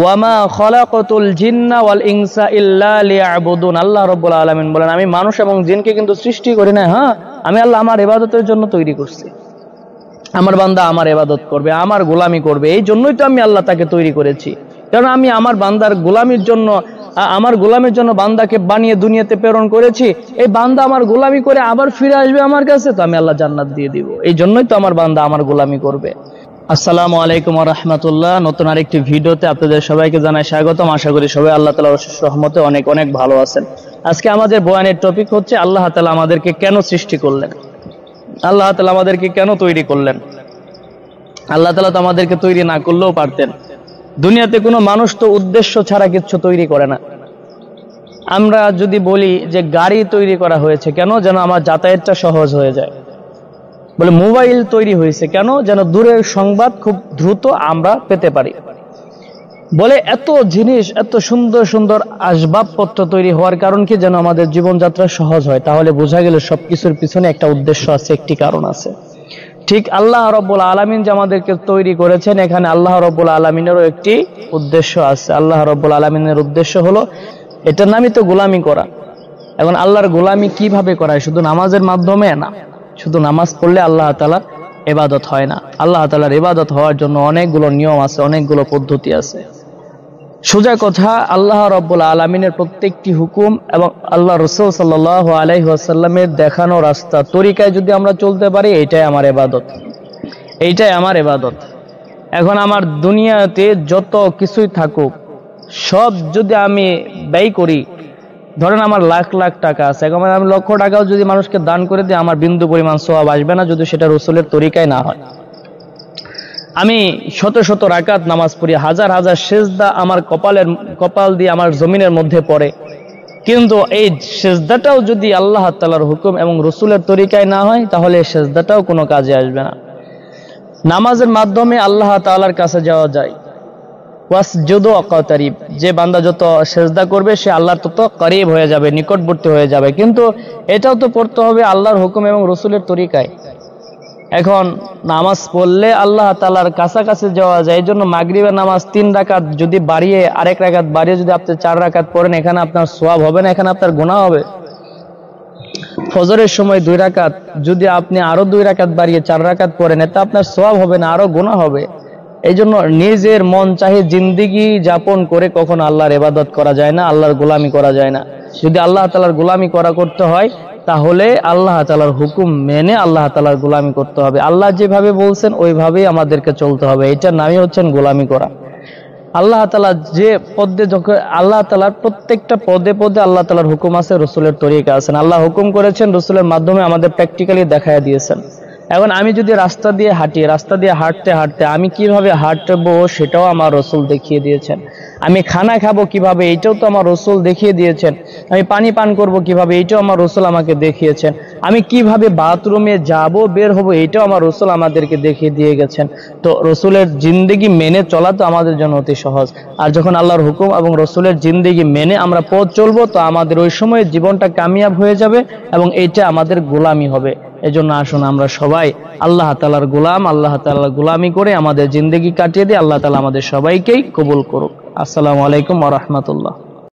ওয়ামা খলাকতুল জিন্না ওয়াল ইনসা ইল্লা লিয়াবুদুন। আল্লাহ রাব্বুল আলামিন বলেন, আমি মানুষ এবং জিনকে কিন্তু সৃষ্টি করি না, হ্যাঁ আমি আল্লাহ আমার ইবাদতের জন্য তৈরি করছি। আমার বান্দা আমার ইবাদত করবে, আমার গোলামি করবে, এই জন্যই তো আমি আল্লাহ তাকে তৈরি করেছি। কারণ আমি আমার বান্দার গোলামির জন্য, আমার গোলামের জন্য বান্দাকে বানিয়ে দুনিয়াতে প্রেরণ করেছি। এই বান্দা আমার গোলামি করে আবার ফিরে আসবে আমার কাছে, তো আমি আল্লাহ জান্নাত দিয়ে দিব। এই জন্যই তো আমার বান্দা আমার গোলামি করবে। আসসালামু আলাইকুম ওয়া রাহমাতুল্লাহ। নতুন আরেকটি ভিডিওতে আপনাদের সবাইকে জানাই স্বাগতম। আশা করি সবাই আল্লাহ তাআলার অশেষ রহমতে অনেক অনেক ভালো আছেন। আজকে আমাদের বয়ানের টপিক হচ্ছে আল্লাহ তাআলা আমাদেরকে কেন সৃষ্টি করলেন, আল্লাহ তাআলা আমাদেরকে কেন তৈরি করলেন। আল্লাহ তাআলা তো আমাদেরকে তৈরি না করলেও পারতেন। দুনিয়াতে কোনো মানুষ তো উদ্দেশ্য ছাড়া কিছু তৈরি করে না। আমরা যদি বলি যে গাড়ি তৈরি করা হয়েছে কেন, যেন আমার যাতায়াতটা সহজ হয়ে যায়। বলে মোবাইল তৈরি হয়েছে কেন, যেন দূরের সংবাদ খুব দ্রুত আমরা পেতে পারি। বলে এত জিনিস, এত সুন্দর সুন্দর আসবাবপত্র তৈরি হওয়ার কারণ কি, যেন আমাদের জীবনযাত্রা সহজ হয়। তাহলে বোঝা গেল সবকিছুর পিছনে একটা উদ্দেশ্য আছে, একটি কারণ আছে। ঠিক আল্লাহ রাব্বুল আলামিন যে আমাদেরকে তৈরি করেছেন, এখানে আল্লাহ রাব্বুল আলামিনেরও একটি উদ্দেশ্য আছে। আল্লাহ রাব্বুল আলামিনের উদ্দেশ্য হলো, এটার নামই তো গোলামি করা। এখন আল্লাহর গোলামি কিভাবে করায়? শুধু নামাজের মাধ্যমে না। শুধু নামাজ পড়লে আল্লাহ তাআলার ইবাদত হয় না। আল্লাহ তাআলার ইবাদত হওয়ার জন্য অনেকগুলো নিয়ম আছে, অনেকগুলো পদ্ধতি আছে। সোজা কথা, আল্লাহ রাব্বুল আলামিনের প্রত্যেকটি হুকুম এবং আল্লাহ রাসূল সাল্লাল্লাহু আলাইহি ওয়াসাল্লামের দেখানো রাস্তা তরিকায় যদি আমরা চলতে পারি, এইটাই আমার ইবাদত, এইটাই আমার ইবাদত। এখন আমার দুনিয়াতে যত কিছুই থাকুক, সব যদি আমি ব্যয় করি, ধরেন আমার লাখ লাখ টাকা আছে, এখন আমি লক্ষ টাকাও যদি মানুষকে দান করে দিই, আমার বিন্দু পরিমাণ সওয়াব আসবে না যদি সেটা রাসূলের তরিকায় না হয়। আমি শত শত রাকাত নামাজ পড়ি, হাজার হাজার সিজদা আমার কপাল দিয়ে আমার জমিনের মধ্যে পড়ে, কিন্তু এই সিজদাটাও যদি আল্লাহ তাআলার হুকুম এবং রাসূলের তরিকায় না হয়, তাহলে এই সিজদাটাও কোনো কাজে আসবে না। নামাজের মাধ্যমে আল্লাহ তাআলার কাছে যাওয়া যায়। ওয়াসজুদু ওয়াকতারিব, যে বান্দা যত সিজদা করবে সে আল্লাহর তত করিব হয়ে যাবে, নিকটবর্তী হয়ে যাবে। কিন্তু এটাও তো পড়তে হবে আল্লাহর হুকুম এবং রাসূলের তরিকায়। এখন নামাজ পড়লে আল্লাহ তাআলার কাছাকাছি যাওয়া যায়। এই জন্য মাগরিবের নামাজ 3 রাকাত যদি বাড়িয়ে আরেক রাকাত বাড়িয়ে যদি আপনি 4 রাকাত পড়েন, এখানে আপনার সওয়াব হবে না, এখানে আপনার গুনাহ হবে। ফজরের সময় 2 রাকাত যদি আপনি আরো 2 রাকাত বাড়িয়ে 4 রাকাত পড়েন, এতে আপনার সওয়াব হবে না, আরো গুনাহ হবে। এই জন্য নিজের মন চাহে জিন্দেগি যাপন করে কখনো আল্লাহর ইবাদত করা যায় না, আল্লাহর গোলামি করা যায় না। যদি আল্লাহ তাআলার গোলামি করতে হয়, তাহলে আল্লাহ তাআলার হুকুম মেনে আল্লাহ তাআলার গোলামি করতে হবে। আল্লাহ যেভাবে বলছেন ওইভাবেই আমাদেরকে চলতে হবে। এটার নামই হচ্ছেন গোলামি করা। আল্লাহ তাআলা যে পদে, যখন আল্লাহ তাআলার প্রত্যেকটা পদে পদে আল্লাহ তাআলার হুকুম আছে, রাসূলের তরিকা আছে। আল্লাহ হুকুম করেছেন, রাসূলের মাধ্যমে আমাদের প্র্যাকটিক্যালি দেখায় দিয়েছেন। এখন আমি যদি রাস্তা দিয়ে হাঁটি, রাস্তা দিয়ে হাঁটতে হাঁটতে আমি কিভাবে হাঁটবো সেটাও আমার রাসূল দেখিয়ে দিয়েছেন। আমি খানা খাবো কিভাবে, এইটাও তো আমার রাসূল দেখিয়ে দিয়েছেন। আমি পানি পান করব কিভাবে, এইটাও আমার রাসূল আমাকে দেখিয়েছেন। আমি কিভাবে বাথরুমে যাব, বের হব, এইটাও আমার রাসূল আমাদেরকে দেখিয়ে দিয়ে গেছেন। তো রাসূলের জিন্দেগি মেনে চলা তো আমাদের জন্য অতি সহজ। আর যখন আল্লাহর হুকুম এবং রাসূলের জিন্দেগি মেনে আমরা পথ চলবো, তো আমাদের ওই সময় জীবনটা কামিয়াব হয়ে যাবে এবং এইটা আমাদের গোলামি হবে। এজন্য আসুন আমরা সবাই আল্লাহ তাআলার গোলাম, আল্লাহ তাআলার গোলামি করে আমাদের জিন্দেগি কাটিয়ে দিই। আল্লাহ তাআলা আমাদের সবাইকেই কবুল করুক। আসসালামু আলাইকুম ওয়া রাহমাতুল্লাহ।